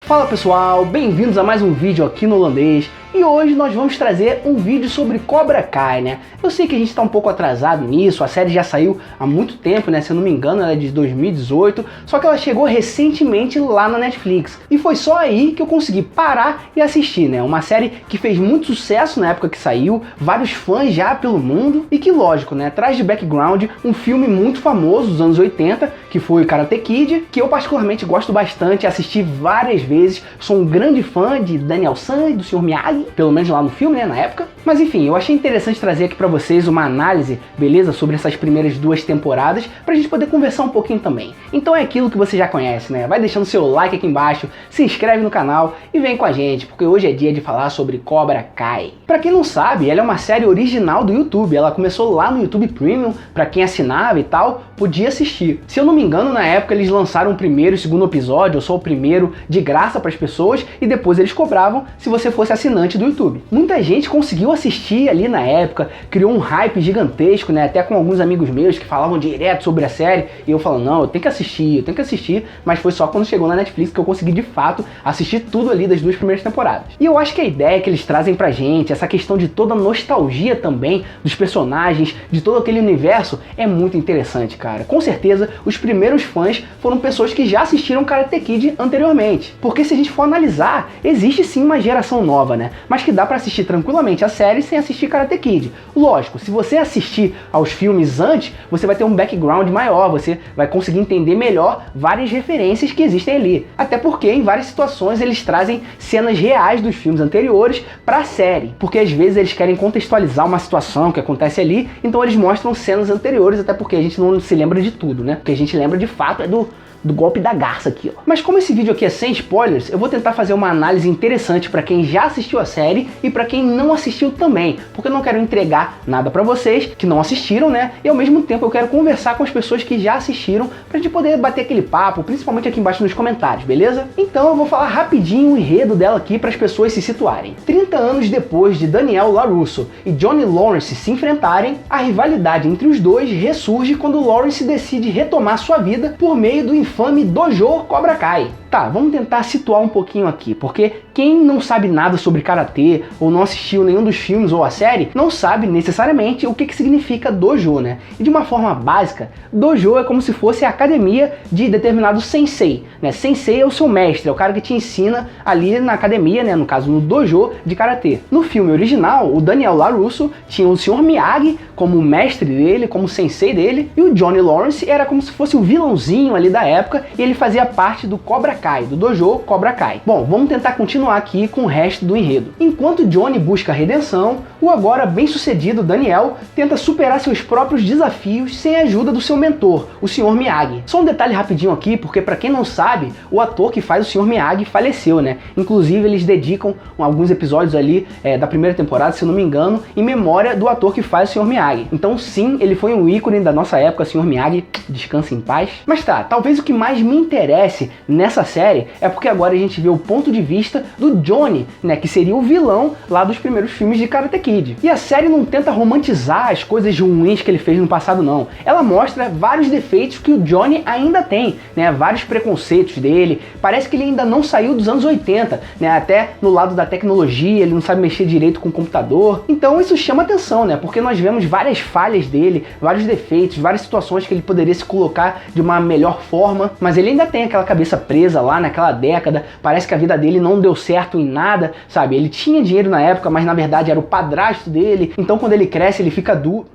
Fala pessoal, bem-vindos a mais um vídeo aqui no Holandês. E hoje nós vamos trazer um vídeo sobre Cobra Kai, né? Eu sei que a gente está um pouco atrasado nisso, a série já saiu há muito tempo, né? Se eu não me engano, ela é de 2018, só que ela chegou recentemente lá na Netflix. E foi só aí que eu consegui parar e assistir, né? Uma série que fez muito sucesso na época que saiu, vários fãs já pelo mundo, e que lógico, né? Traz de background um filme muito famoso dos anos 80, que foi o Karate Kid, que eu particularmente gosto bastante, assisti várias vezes, sou um grande fã de Daniel San e do Sr. Miyagi, pelo menos lá no filme, né, na época. Mas enfim, eu achei interessante trazer aqui pra vocês uma análise, beleza, sobre essas primeiras duas temporadas, pra gente poder conversar um pouquinho também. Então é aquilo que você já conhece, né? Vai deixando seu like aqui embaixo, se inscreve no canal e vem com a gente, porque hoje é dia de falar sobre Cobra Kai. Pra quem não sabe, ela é uma série original do YouTube, ela começou lá no YouTube Premium, pra quem assinava e tal, podia assistir. Se eu não me engano, na época eles lançaram o primeiro e o segundo episódio, ou só o primeiro, de graça pras pessoas, e depois eles cobravam se você fosse assinante do YouTube. Muita gente conseguiu assistir ali na época, criou um hype gigantesco, né? Até com alguns amigos meus que falavam direto sobre a série, e eu falando, não, eu tenho que assistir, mas foi só quando chegou na Netflix que eu consegui de fato assistir tudo ali das duas primeiras temporadas. E eu acho que a ideia que eles trazem pra gente, essa questão de toda a nostalgia também dos personagens, de todo aquele universo, é muito interessante, cara. Com certeza, os primeiros fãs foram pessoas que já assistiram Karate Kid anteriormente. Porque se a gente for analisar, existe sim uma geração nova, né? Mas que dá pra assistir tranquilamente a série sem assistir Karate Kid. Lógico, se você assistir aos filmes antes, você vai ter um background maior, você vai conseguir entender melhor várias referências que existem ali. Até porque em várias situações eles trazem cenas reais dos filmes anteriores pra série. Porque às vezes eles querem contextualizar uma situação que acontece ali, então eles mostram cenas anteriores, até porque a gente não se lembra de tudo, né? O que a gente lembra de fato é do golpe da garça aqui, ó. Mas como esse vídeo aqui é sem spoilers, eu vou tentar fazer uma análise interessante pra quem já assistiu a série e pra quem não assistiu também, porque eu não quero entregar nada pra vocês que não assistiram, né? E ao mesmo tempo eu quero conversar com as pessoas que já assistiram pra gente poder bater aquele papo, principalmente aqui embaixo nos comentários, beleza? Então eu vou falar rapidinho o enredo dela aqui para as pessoas se situarem. 30 anos depois de Daniel LaRusso e Johnny Lawrence se enfrentarem, a rivalidade entre os dois ressurge quando Lawrence decide retomar sua vida por meio do infame Dojo Cobra Kai. Tá, vamos tentar situar um pouquinho aqui, porque quem não sabe nada sobre Karatê, ou não assistiu nenhum dos filmes ou a série, não sabe necessariamente o que significa Dojo, né? E de uma forma básica, Dojo é como se fosse a academia de determinado sensei, né? Sensei é o seu mestre, é o cara que te ensina ali na academia, né? No caso, no Dojo de Karatê. No filme original, o Daniel LaRusso tinha o Sr. Miyagi como mestre dele, como sensei dele, e o Johnny Lawrence era como se fosse o vilãozinho ali da época, e ele fazia parte do Cobra Kai, do Dojo Cobra Kai. Bom, vamos tentar continuar aqui com o resto do enredo. Enquanto Johnny busca a redenção, o agora bem-sucedido Daniel tenta superar seus próprios desafios sem a ajuda do seu mentor, o Sr. Miyagi. Só um detalhe rapidinho aqui, porque pra quem não sabe, o ator que faz o Sr. Miyagi faleceu, né? Inclusive eles dedicam alguns episódios ali da primeira temporada, se eu não me engano, em memória do ator que faz o Sr. Miyagi. Então sim, ele foi um ícone da nossa época, Sr. Miyagi, descanse em paz. Mas tá, talvez o que mais me interesse nessa série é porque agora a gente vê o ponto de vista do Johnny, né, que seria o vilão lá dos primeiros filmes de Karate Kid. E a série não tenta romantizar as coisas ruins que ele fez no passado, não. Ela mostra vários defeitos que o Johnny ainda tem, né, vários preconceitos dele. Parece que ele ainda não saiu dos anos 80, né, até no lado da tecnologia, ele não sabe mexer direito com o computador. Então isso chama atenção, né, porque nós vemos várias falhas dele, vários defeitos, várias situações que ele poderia se colocar de uma melhor forma, mas ele ainda tem aquela cabeça presa lá naquela década, parece que a vida dele não deu certo em nada, sabe? Ele tinha dinheiro na época, mas na verdade era o padrasto dele, então quando ele cresce ele fica duro.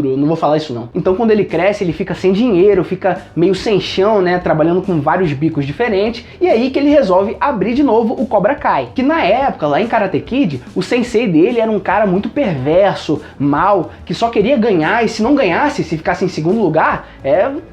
Eu não vou falar isso não. Então quando ele cresce ele fica sem dinheiro, fica meio sem chão, né, trabalhando com vários bicos diferentes, e aí que ele resolve abrir de novo o Cobra Kai, que na época, lá em Karate Kid, o sensei dele era um cara muito perverso, mau, que só queria ganhar, e se não ganhasse, se ficasse em segundo lugar,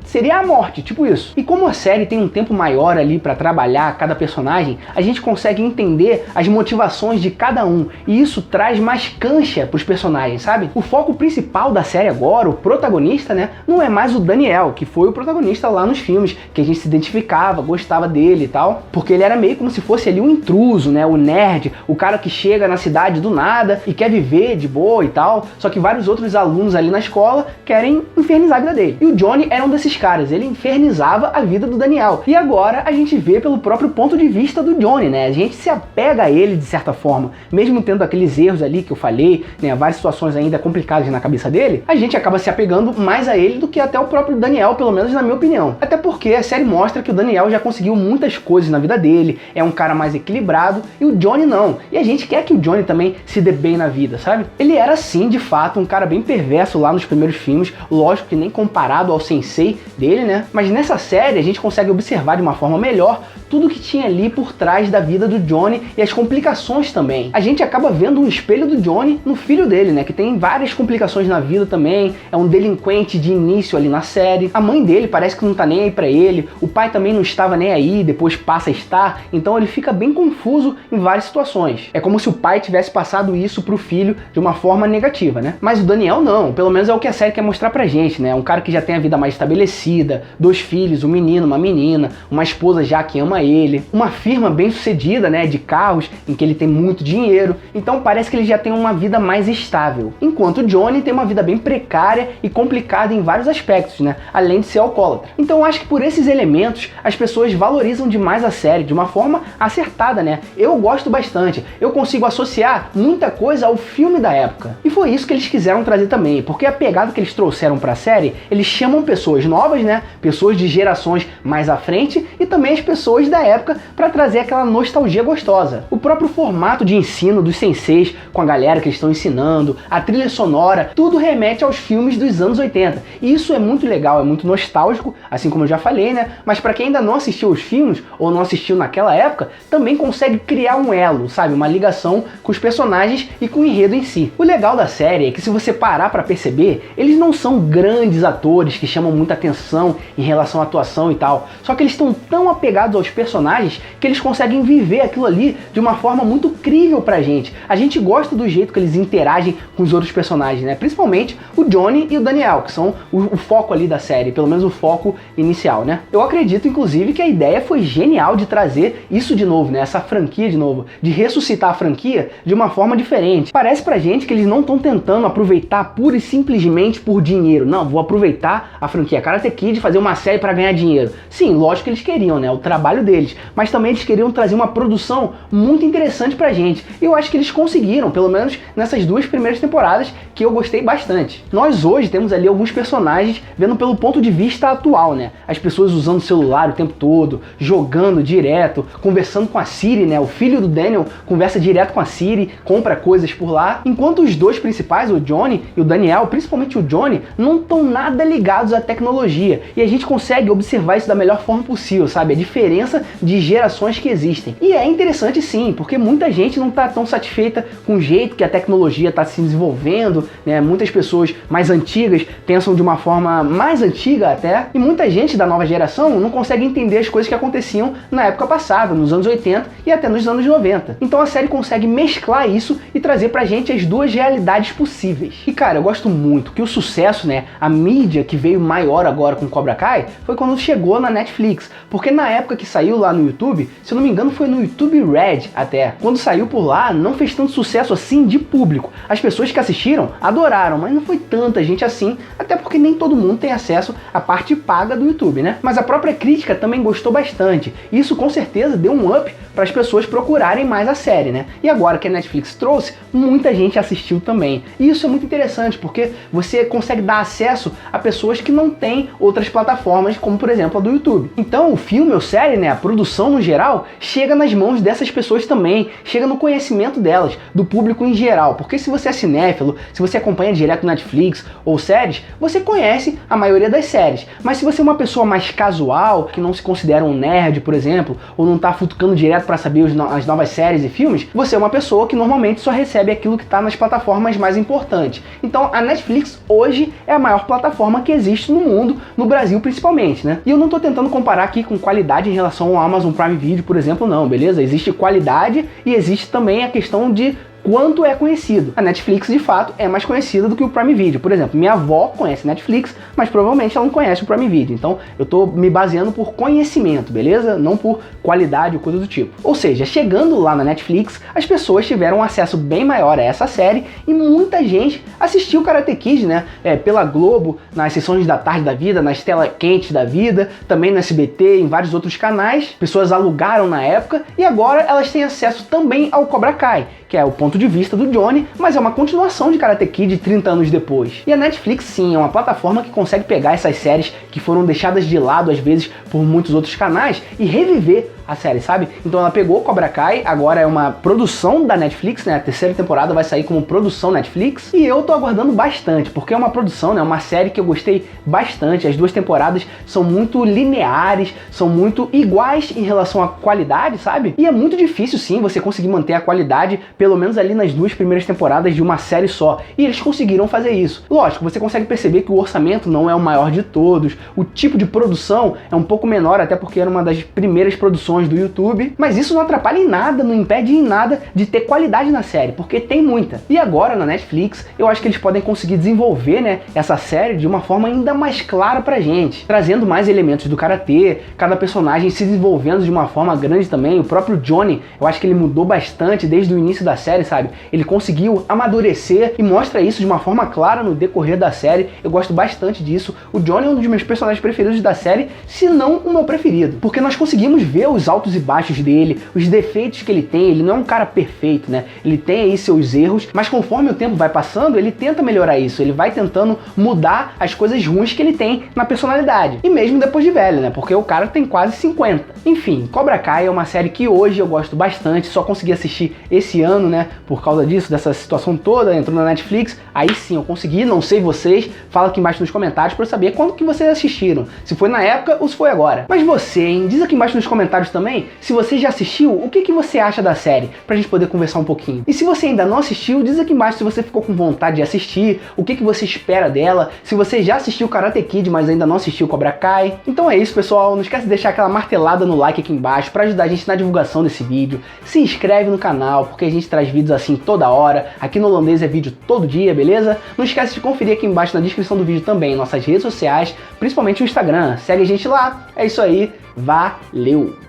seria a morte, tipo isso. E como a série tem um tempo maior ali pra trabalhar cada personagem, a gente consegue entender as motivações de cada um, e isso traz mais cancha pros personagens, sabe? sabe? O foco principal da série agora, o protagonista, né, não é mais o Daniel, que foi o protagonista lá nos filmes, que a gente se identificava, gostava dele e tal, porque ele era meio como se fosse ali um intruso, né, o nerd, o cara que chega na cidade do nada e quer viver de boa e tal, só que vários outros alunos ali na escola querem infernizar a vida dele. E o Johnny era um desses caras, ele infernizava a vida do Daniel. E agora a gente vê pelo próprio ponto de vista do Johnny, né, a gente se apega a ele de certa forma, mesmo tendo aqueles erros ali que eu falei, né, várias situações ainda complicadas na cabeça dele, a gente acaba se apegando mais a ele do que até o próprio Daniel, pelo menos na minha opinião. Até porque a série mostra que o Daniel já conseguiu muitas coisas na vida dele, é um cara mais equilibrado, e o Johnny não. E a gente quer que o Johnny também se dê bem na vida, sabe? Ele era sim, de fato, um cara bem perverso lá nos primeiros filmes, lógico que nem comparado ao sensei dele, né? Mas nessa série a gente consegue observar de uma forma melhor tudo que tinha ali por trás da vida do Johnny e as complicações também. A gente acaba vendo um espelho do Johnny no filho dele, né, que tem várias complicações na vida também, é um delinquente de início ali na série. A mãe dele parece que não tá nem aí pra ele, o pai também não estava nem aí, depois passa a estar, então ele fica bem confuso em várias situações. É como se o pai tivesse passado isso pro filho de uma forma negativa, né? Mas o Daniel não, pelo menos é o que a série quer mostrar pra gente, né? Um cara que já tem a vida mais estabelecida, 2 filhos, um menino, uma menina, uma esposa já que ama ele, uma firma bem sucedida, né, de carros, em que ele tem muito dinheiro, então parece que ele já tem uma vida mais estável. Enquanto o Johnny tem uma vida bem precária e complicada em vários aspectos, né, além de ser alcoólatra. Então eu acho que por esses elementos as pessoas valorizam demais a série, de uma forma acertada, né? Eu gosto bastante, eu consigo associar muita coisa ao filme da época. E foi isso que eles quiseram trazer também, porque a pegada que eles trouxeram pra série, eles chamam pessoas novas, né, pessoas de gerações mais à frente e também as pessoas da época para trazer aquela nostalgia gostosa. O próprio formato de ensino dos senseis com a galera que eles estão ensinando, a trilha sonora, tudo remete aos filmes dos anos 80. E isso é muito legal, é muito nostálgico, assim como eu já falei, né? Mas para quem ainda não assistiu os filmes ou não assistiu naquela época, também consegue criar um elo, sabe? Uma ligação com os personagens e com o enredo em si. O legal da série é que se você parar para perceber, eles não são grandes atores que chamam muita atenção em relação à atuação e tal. Só que eles estão tão apegados aos personagens que eles conseguem viver aquilo ali de uma forma muito crível pra gente. A gente gosta do jeito que eles interagem com os outros personagens, né? Principalmente o Johnny e o Daniel, que são o foco ali da série, pelo menos o foco inicial, né? Eu acredito, inclusive, que a ideia foi genial de trazer isso de novo, né? Essa franquia de novo, de ressuscitar a franquia de uma forma diferente. Parece pra gente que eles não estão tentando aproveitar pura e simplesmente por dinheiro. Não, vou aproveitar a franquia Karate Kid e fazer uma série pra ganhar dinheiro. Sim, lógico que eles queriam, né? O trabalho deles. Mas também eles queriam trazer uma produção muito interessante pra gente. E eu acho que eles conseguiram, pelo menos nessas 2 primeiras temporadas, que eu gostei bastante. Nós hoje temos ali alguns personagens vendo pelo ponto de vista atual, né? As pessoas usando o celular o tempo todo, jogando direto, conversando com a Siri, né? O filho do Daniel conversa direto com a Siri, compra coisas por lá, enquanto os 2 principais, o Johnny e o Daniel, principalmente o Johnny, não estão nada ligados à tecnologia. E a gente consegue observar isso da melhor forma possível, sabe? A diferença de gerações que existem. E é interessante sim, porque muita gente não está tão satisfeita com o jeito que a tecnologia está se desenvolvendo, né? Muitas pessoas mais antigas pensam de uma forma mais antiga até, e muita gente da nova geração não consegue entender as coisas que aconteciam na época passada, nos anos 80 e até nos anos 90. Então a série consegue mesclar isso e trazer pra gente as 2 realidades possíveis. E cara, eu gosto muito que o sucesso, né, a mídia que veio maior agora com Cobra Kai, foi quando chegou na Netflix, porque na época que saiu lá no YouTube, se eu não me engano foi no YouTube Red até, quando saiu por lá não fez tanto sucesso assim de público. As pessoas que assistiram adoraram, mas não foi tanta gente assim, até porque nem todo mundo tem acesso à parte paga do YouTube, né? Mas a própria crítica também gostou bastante, e isso com certeza deu um up para as pessoas procurarem mais a série, né? E agora que a Netflix trouxe, muita gente assistiu também. E isso é muito interessante, porque você consegue dar acesso a pessoas que não têm outras plataformas, como por exemplo a do YouTube. Então o filme ou série, né, a produção no geral, chega nas mãos dessas pessoas também, chega no conhecimento delas, do público em geral. Porque se você é cinéfilo, se você acompanha direto Netflix ou séries, você conhece a maioria das séries. Mas se você é uma pessoa mais casual, que não se considera um nerd, por exemplo, ou não tá futucando direto para saber as novas séries e filmes, você é uma pessoa que normalmente só recebe aquilo que tá nas plataformas mais importantes. Então a Netflix hoje é a maior plataforma que existe no mundo, no Brasil principalmente, né? E eu não tô tentando comparar aqui com qualidade em relação ao Amazon Prime Video, por exemplo, não, beleza? Existe qualidade e existe também a questão de quanto é conhecido. A Netflix, de fato, é mais conhecida do que o Prime Video. Por exemplo, minha avó conhece Netflix, mas provavelmente ela não conhece o Prime Video. Então, eu tô me baseando por conhecimento, beleza? Não por qualidade ou coisa do tipo. Ou seja, chegando lá na Netflix, as pessoas tiveram um acesso bem maior a essa série e muita gente assistiu Karate Kid, né? Pela Globo, nas sessões da tarde da vida, nas telas quentes da vida, também no SBT, em vários outros canais. Pessoas alugaram na época e agora elas têm acesso também ao Cobra Kai, que é o ponto de vista do Johnny, mas é uma continuação de Karate Kid 30 anos depois. E a Netflix, sim, é uma plataforma que consegue pegar essas séries que foram deixadas de lado, às vezes, por muitos outros canais e reviver a série, sabe? Então ela pegou Cobra Kai, agora é uma produção da Netflix, né? A terceira temporada vai sair como produção Netflix e eu tô aguardando bastante, porque é uma produção, né? Uma série que eu gostei bastante. As duas temporadas são muito lineares, são muito iguais em relação à qualidade, sabe? E é muito difícil, sim, você conseguir manter a qualidade, pelo menos ali nas duas primeiras temporadas de uma série só. E eles conseguiram fazer isso. Lógico, você consegue perceber que o orçamento não é o maior de todos, o tipo de produção é um pouco menor, até porque era uma das primeiras produções do YouTube, mas isso não atrapalha em nada, não impede em nada de ter qualidade na série, porque tem muita. E agora na Netflix, eu acho que eles podem conseguir desenvolver, né, essa série de uma forma ainda mais clara pra gente, trazendo mais elementos do karatê, cada personagem se desenvolvendo de uma forma grande também. O próprio Johnny, eu acho que ele mudou bastante desde o início da série, sabe? Ele conseguiu amadurecer e mostra isso de uma forma clara no decorrer da série. Eu gosto bastante disso. O Johnny é um dos meus personagens preferidos da série, se não o meu preferido, porque nós conseguimos ver os altos e baixos dele, os defeitos que ele tem. Ele não é um cara perfeito, né? Ele tem aí seus erros, mas conforme o tempo vai passando, ele tenta melhorar isso, ele vai tentando mudar as coisas ruins que ele tem na personalidade. E mesmo depois de velho, né? Porque o cara tem quase 50. Enfim, Cobra Kai é uma série que hoje eu gosto bastante, só consegui assistir esse ano, né? Por causa disso, dessa situação toda, entrou na Netflix, aí sim eu consegui, não sei vocês, fala aqui embaixo nos comentários pra eu saber quando que vocês assistiram, se foi na época ou se foi agora. Mas você, hein? Diz aqui embaixo nos comentários também, se você já assistiu, o que você acha da série, pra gente poder conversar um pouquinho. E se você ainda não assistiu, diz aqui embaixo se você ficou com vontade de assistir, o que você espera dela, se você já assistiu Karate Kid, mas ainda não assistiu Cobra Kai. Então é isso, pessoal, não esquece de deixar aquela martelada no like aqui embaixo pra ajudar a gente na divulgação desse vídeo. Se inscreve no canal, porque a gente traz vídeos assim toda hora. Aqui no Holandês é vídeo todo dia, beleza? Não esquece de conferir aqui embaixo na descrição do vídeo também nossas redes sociais, principalmente o Instagram. Segue a gente lá. É isso aí, valeu!